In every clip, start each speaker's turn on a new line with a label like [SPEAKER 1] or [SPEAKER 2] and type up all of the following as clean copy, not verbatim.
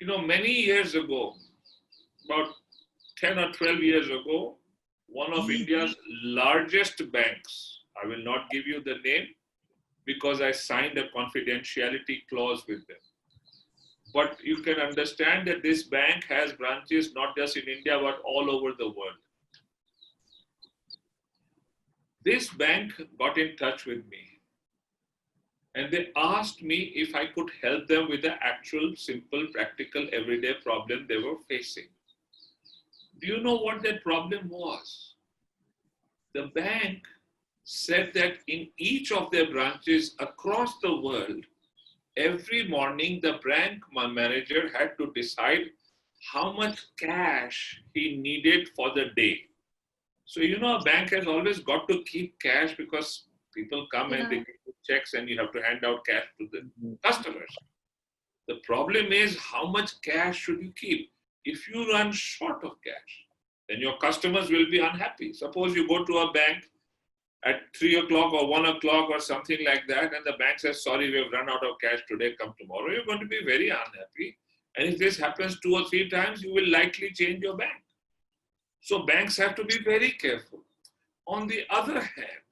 [SPEAKER 1] Many years ago, about 10 or 12 years ago, one of India's largest banks, I will not give you the name because I signed a confidentiality clause with them. But you can understand that this bank has branches not just in India but all over the world. This bank got in touch with me and they asked me if I could help them with the actual, simple, practical, everyday problem they were facing. Do you know what that problem was? The bank said that in each of their branches across the world, every morning the bank manager had to decide how much cash he needed for the day. So, a bank has always got to keep cash because people come and they give you checks and you have to hand out cash to the customers. The problem is how much cash should you keep? If you run short of cash, then your customers will be unhappy. Suppose you go to a bank at 3 o'clock or 1 o'clock or something like that, and the bank says, sorry, we have run out of cash today, come tomorrow. You're going to be very unhappy. And if this happens 2 or 3 times, you will likely change your bank. So banks have to be very careful. On the other hand,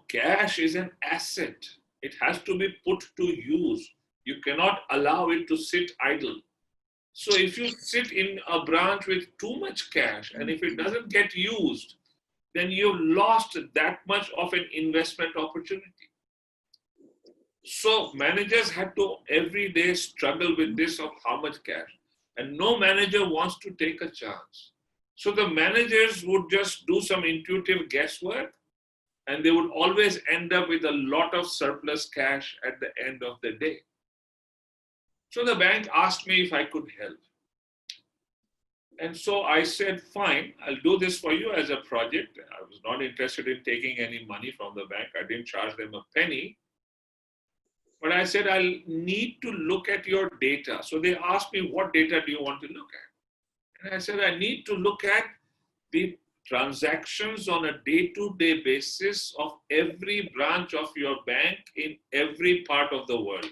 [SPEAKER 1] cash is an asset. It has to be put to use. You cannot allow it to sit idle. So if you sit in a branch with too much cash and if it doesn't get used, then you've lost that much of an investment opportunity. So managers had to every day struggle with this of how much cash. And no manager wants to take a chance. So the managers would just do some intuitive guesswork and they would always end up with a lot of surplus cash at the end of the day. So the bank asked me if I could help. And so I said, fine, I'll do this for you as a project. I was not interested in taking any money from the bank. I didn't charge them a penny. But I said, I'll need to look at your data. So they asked me, what data do you want to look at? And I said, I need to look at the transactions on a day-to-day basis of every branch of your bank in every part of the world.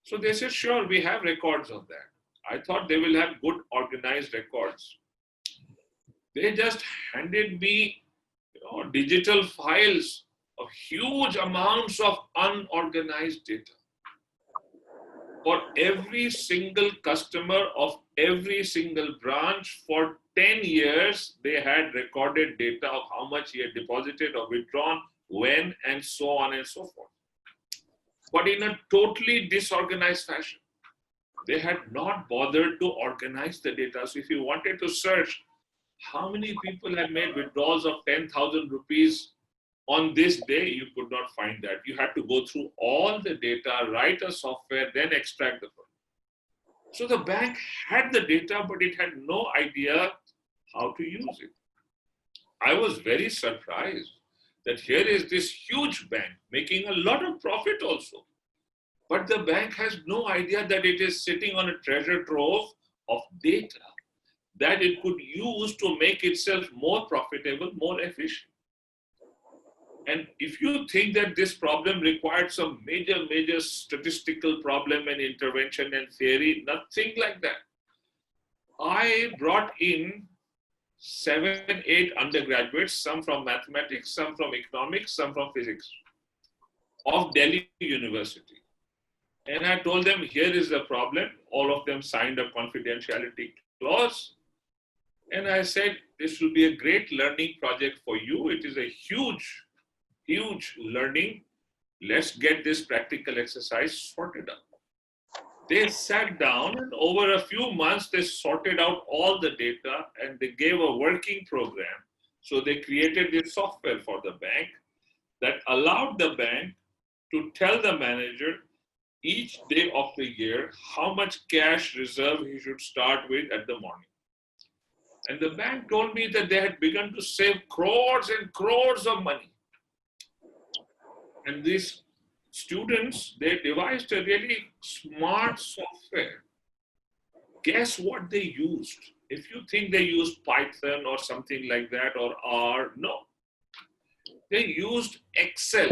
[SPEAKER 1] So they said, sure, we have records of that. I thought they will have good organized records. They just handed me digital files of huge amounts of unorganized data. For every single customer of every single branch for 10 years, they had recorded data of how much he had deposited or withdrawn, when, and so on and so forth. But in a totally disorganized fashion. They had not bothered to organize the data. So if you wanted to search how many people have made withdrawals of 10,000 rupees on this day, you could not find that. You had to go through all the data, write a software, then extract the fund. So the bank had the data, but it had no idea how to use it. I was very surprised that here is this huge bank making a lot of profit also. But the bank has no idea that it is sitting on a treasure trove of data that it could use to make itself more profitable, more efficient. And if you think that this problem required some major statistical problem and intervention and theory, nothing like that. I brought in 7, 8 undergraduates, some from mathematics, some from economics, some from physics, of Delhi University. And I told them, here is the problem. All of them signed a confidentiality clause. And I said, this will be a great learning project for you. It is a huge learning. Let's get this practical exercise sorted out. They sat down and over a few months, they sorted out all the data and they gave a working program. So they created this software for the bank that allowed the bank to tell the manager each day of the year how much cash reserve he should start with at the morning. And the bank told me that they had begun to save crores and crores of money. And these students, they devised a really smart software. Guess what they used? If you think they used Python or something like that or R, no. They used Excel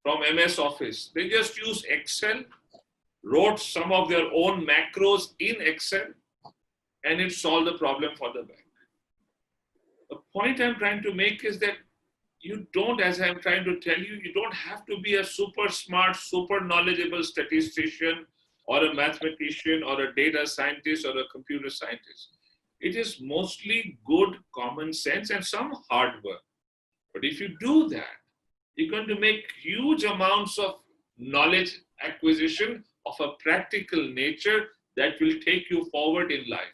[SPEAKER 1] from MS Office. They just used Excel, wrote some of their own macros in Excel, and it solved the problem for the bank. The point I'm trying to make is that you don't, as I'm trying to tell you, you don't have to be a super smart, super knowledgeable statistician or a mathematician or a data scientist or a computer scientist. It is mostly good common sense and some hard work. But if you do that, you're going to make huge amounts of knowledge acquisition of a practical nature that will take you forward in life.